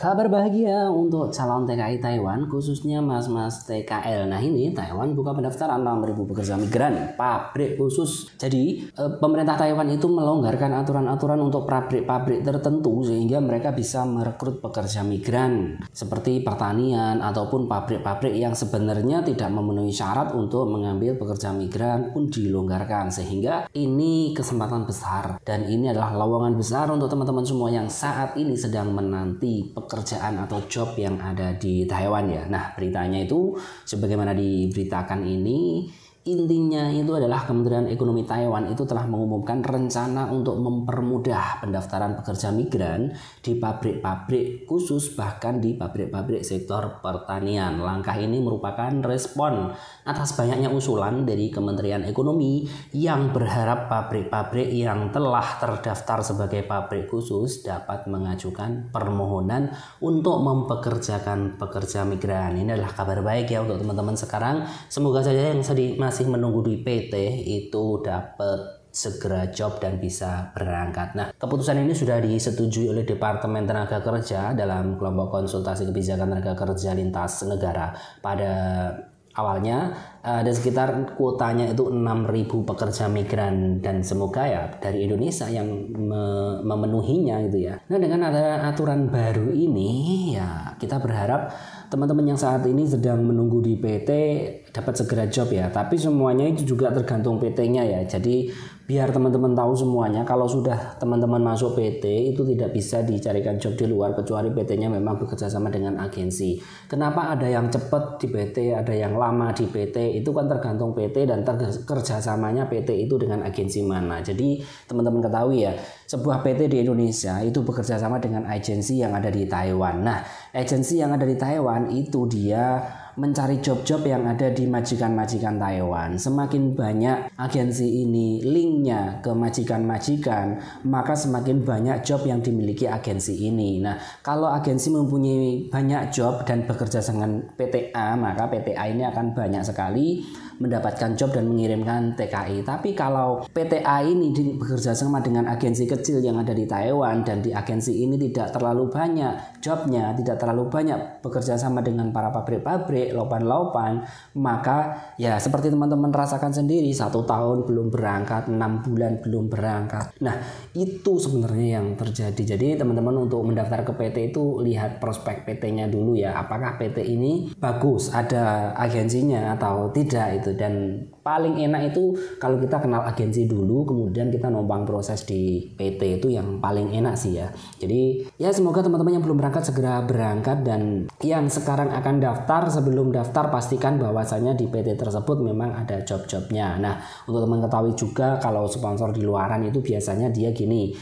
Kabar bahagia untuk calon TKI Taiwan, khususnya mas-mas TKL. Nah ini Taiwan buka pendaftaran 6.000 pekerja migran pabrik khusus. Jadi pemerintah Taiwan itu melonggarkan aturan-aturan untuk pabrik-pabrik tertentu sehingga mereka bisa merekrut pekerja migran seperti pertanian ataupun pabrik-pabrik yang sebenarnya tidak memenuhi syarat untuk mengambil pekerja migran pun dilonggarkan, sehingga ini kesempatan besar dan ini adalah lowongan besar untuk teman-teman semua yang saat ini sedang menanti pekerjaan atau job yang ada di Taiwan ya. Nah, beritanya itu sebagaimana diberitakan ini, intinya itu adalah Kementerian Ekonomi Taiwan itu telah mengumumkan rencana untuk mempermudah pendaftaran pekerja migran di pabrik-pabrik khusus, bahkan di pabrik-pabrik sektor pertanian. Langkah ini merupakan respon atas banyaknya usulan dari Kementerian Ekonomi yang berharap pabrik-pabrik yang telah terdaftar sebagai pabrik khusus dapat mengajukan permohonan untuk mempekerjakan pekerja migran. Ini adalah kabar baik ya untuk teman-teman sekarang. Semoga saja yang masih menunggu di PT itu dapat segera job dan bisa berangkat. Nah, keputusan ini sudah disetujui oleh Departemen Tenaga Kerja dalam kelompok konsultasi kebijakan tenaga kerja lintas negara. Pada awalnya ada sekitar kuotanya itu 6.000 pekerja migran dan semoga ya dari Indonesia yang memenuhinya gitu ya. Nah, dengan ada aturan baru ini ya kita berharap teman-teman yang saat ini sedang menunggu di PT dapat segera job ya. Tapi semuanya itu juga tergantung PT-nya ya. Jadi biar teman-teman tahu semuanya, kalau sudah teman-teman masuk PT itu tidak bisa dicarikan job di luar kecuali PT-nya memang bekerja sama dengan agensi. Kenapa ada yang cepat di PT, ada yang lama di PT, itu kan tergantung PT dan kerjasamanya PT itu dengan agensi mana. Jadi teman-teman ketahui ya, sebuah PT di Indonesia itu bekerja sama dengan agensi yang ada di Taiwan. Nah, agensi yang ada di Taiwan itu dia mencari job-job yang ada di majikan-majikan Taiwan. Semakin banyak agensi ini linknya ke majikan-majikan, maka semakin banyak job yang dimiliki agensi ini. Nah, kalau agensi mempunyai banyak job dan bekerja dengan PTA, maka PTA ini akan banyak sekali mendapatkan job dan mengirimkan TKI. Tapi kalau PTA ini bekerja sama dengan agensi kecil yang ada di Taiwan dan di agensi ini tidak terlalu banyak jobnya, tidak terlalu banyak bekerja sama dengan para pabrik-pabrik, lopan-lopan, maka ya seperti teman-teman rasakan sendiri, 1 tahun belum berangkat, 6 bulan belum berangkat. Nah, itu sebenarnya yang terjadi. Jadi teman-teman untuk mendaftar ke PT itu lihat prospek PT-nya dulu ya, apakah PT ini bagus, ada agensinya atau tidak itu. Dan paling enak itu kalau kita kenal agensi dulu kemudian kita numpang proses di PT, itu yang paling enak sih ya. Jadi ya semoga teman-teman yang belum berangkat segera berangkat, dan yang sekarang akan daftar, sebelum daftar pastikan bahwasanya di PT tersebut memang ada job-jobnya. Nah, untuk teman ketahui juga kalau sponsor di luaran itu biasanya dia gini,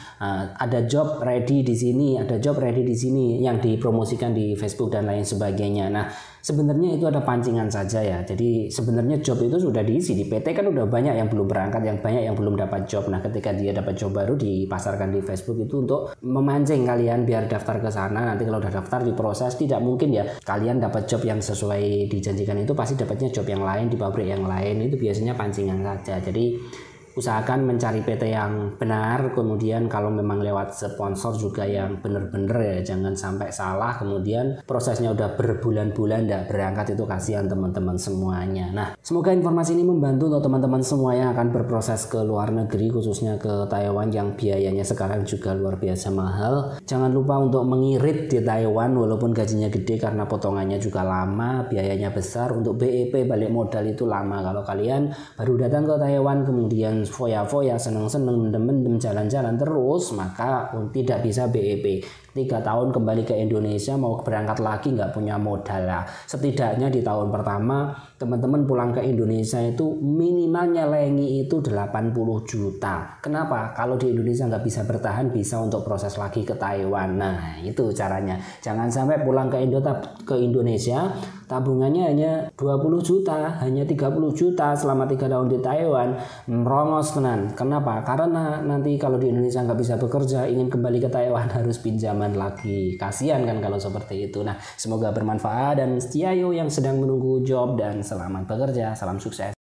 ada job ready di sini, ada job ready di sini yang dipromosikan di Facebook dan lain sebagainya. Nah, sebenarnya itu ada pancingan saja ya. Jadi sebenarnya job itu sudah diisi di PT, kan udah banyak yang belum berangkat, yang banyak yang belum dapat job. Nah, ketika dia dapat job baru dipasarkan di Facebook itu untuk memancing kalian biar daftar ke sana. Nanti kalau udah daftar diproses, tidak mungkin ya kalian dapat job yang sesuai dijanjikan, itu pasti dapatnya job yang lain di pabrik yang lain. Itu biasanya pancingan saja. Jadi usahakan mencari PT yang benar, kemudian kalau memang lewat sponsor juga yang benar-benar ya, jangan sampai salah kemudian prosesnya udah berbulan-bulan tidak berangkat, itu kasihan teman-teman semuanya. Nah, semoga informasi ini membantu untuk teman-teman semua yang akan berproses ke luar negeri, khususnya ke Taiwan yang biayanya sekarang juga luar biasa mahal. Jangan lupa untuk mengirit di Taiwan walaupun gajinya gede karena potongannya juga lama, biayanya besar. Untuk BEP balik modal itu lama. Kalau kalian baru datang ke Taiwan kemudian foya-foya, seneng-seneng, mendem-mendem, jalan-jalan terus, maka tidak bisa BEP. 3 tahun kembali ke Indonesia mau berangkat lagi nggak punya modal lah. Setidaknya di tahun pertama teman-teman pulang ke Indonesia itu minimal nyelengi itu 80 juta. Kenapa? Kalau di Indonesia nggak bisa bertahan, bisa untuk proses lagi ke Taiwan. Nah, itu caranya. Jangan sampai pulang ke Indonesia tabungannya hanya 20 juta, hanya 30 juta selama 3 tahun di Taiwan. Merongos tenan. Kenapa? Karena nanti kalau di Indonesia nggak bisa bekerja, ingin kembali ke Taiwan harus pinjaman lagi. Kasihan kan kalau seperti itu. Nah, semoga bermanfaat dan ciao yang sedang menunggu job, dan selamat bekerja, salam sukses.